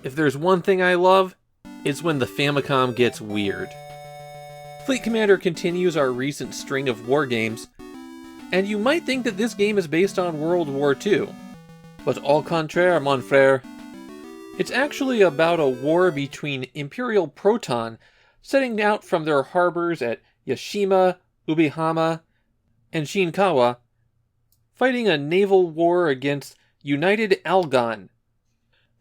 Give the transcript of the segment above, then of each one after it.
If there's one thing I love, it's when the Famicom gets weird. Fleet Commander continues our recent string of war games, and you might think that this game is based on World War II. But au contraire, mon frère. It's actually about a war between Imperial Proton setting out from their harbors at Yashima, Ubihama, and Shinkawa, fighting a naval war against United Algon.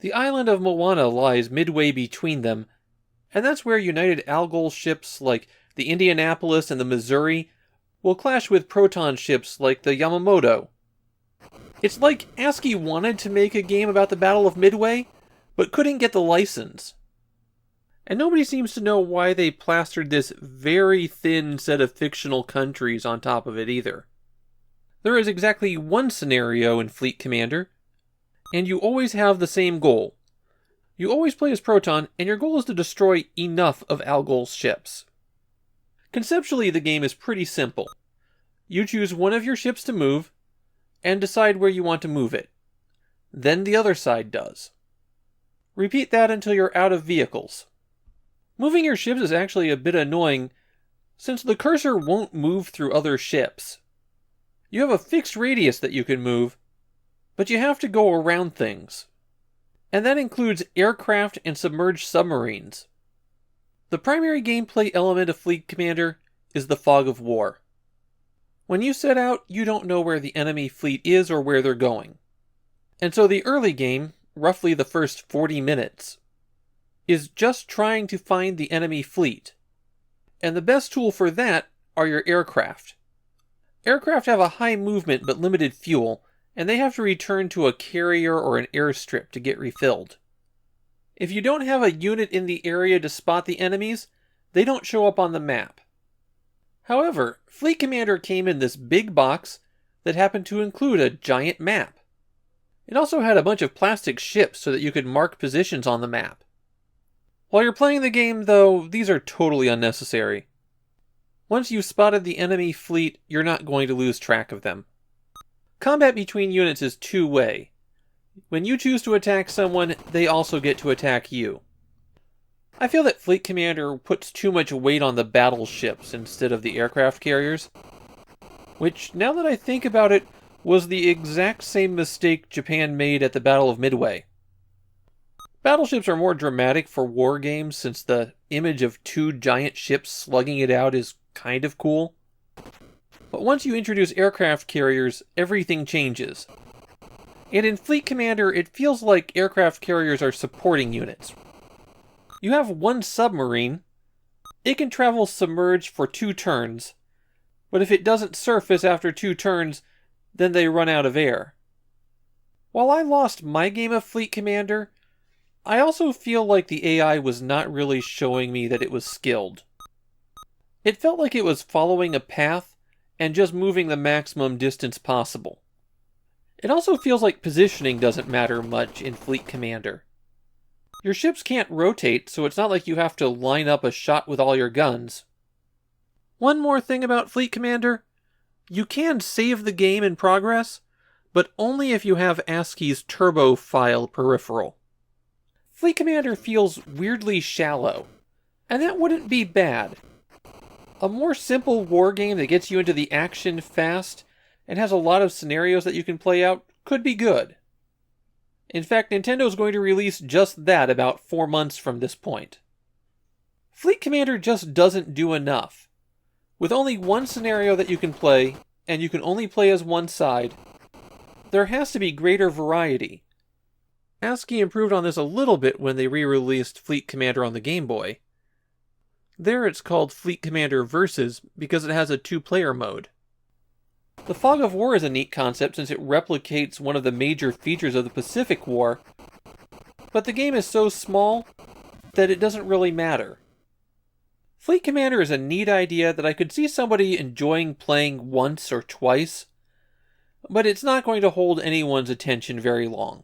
The island of Moana lies midway between them, and that's where United Algol ships like the Indianapolis and the Missouri will clash with Proton ships like the Yamamoto. It's like ASCII wanted to make a game about the Battle of Midway, but couldn't get the license. And nobody seems to know why they plastered this very thin set of fictional countries on top of it either. There is exactly one scenario in Fleet Commander, and you always have the same goal. You always play as Proton, and your goal is to destroy enough of Algol's ships. Conceptually, the game is pretty simple. You choose one of your ships to move, and decide where you want to move it. Then the other side does. Repeat that until you're out of vehicles. Moving your ships is actually a bit annoying, since the cursor won't move through other ships. You have a fixed radius that you can move, but you have to go around things. And that includes aircraft and submerged submarines. The primary gameplay element of Fleet Commander is the fog of war. When you set out, you don't know where the enemy fleet is or where they're going. And so the early game, roughly the first 40 minutes, is just trying to find the enemy fleet. And the best tool for that are your aircraft. Aircraft have a high movement but limited fuel, and they have to return to a carrier or an airstrip to get refilled. If you don't have a unit in the area to spot the enemies, they don't show up on the map. However, Fleet Commander came in this big box that happened to include a giant map. It also had a bunch of plastic ships so that you could mark positions on the map. While you're playing the game, though, these are totally unnecessary. Once you've spotted the enemy fleet, you're not going to lose track of them. Combat between units is two-way. When you choose to attack someone, they also get to attack you. I feel that Fleet Commander puts too much weight on the battleships instead of the aircraft carriers, which, now that I think about it, was the exact same mistake Japan made at the Battle of Midway. Battleships are more dramatic for war games since the image of two giant ships slugging it out is kind of cool. But once you introduce aircraft carriers, everything changes. And in Fleet Commander, it feels like aircraft carriers are supporting units. You have one submarine. It can travel submerged for 2 turns, but if it doesn't surface after 2 turns, then they run out of air. While I lost my game of Fleet Commander, I also feel like the AI was not really showing me that it was skilled. It felt like it was following a path and just moving the maximum distance possible. It also feels like positioning doesn't matter much in Fleet Commander. Your ships can't rotate, so it's not like you have to line up a shot with all your guns. One more thing about Fleet Commander. You can save the game in progress, but only if you have ASCII's turbo file peripheral. Fleet Commander feels weirdly shallow, and that wouldn't be bad. A more simple war game that gets you into the action fast and has a lot of scenarios that you can play out could be good. In fact, Nintendo's going to release just that about 4 months from this point. Fleet Commander just doesn't do enough. With only one scenario that you can play, and you can only play as one side, there has to be greater variety. ASCII improved on this a little bit when they re-released Fleet Commander on the Game Boy. There it's called Fleet Commander Versus because it has a 2-player mode. The Fog of War is a neat concept since it replicates one of the major features of the Pacific War, but the game is so small that it doesn't really matter. Fleet Commander is a neat idea that I could see somebody enjoying playing once or twice, but it's not going to hold anyone's attention very long.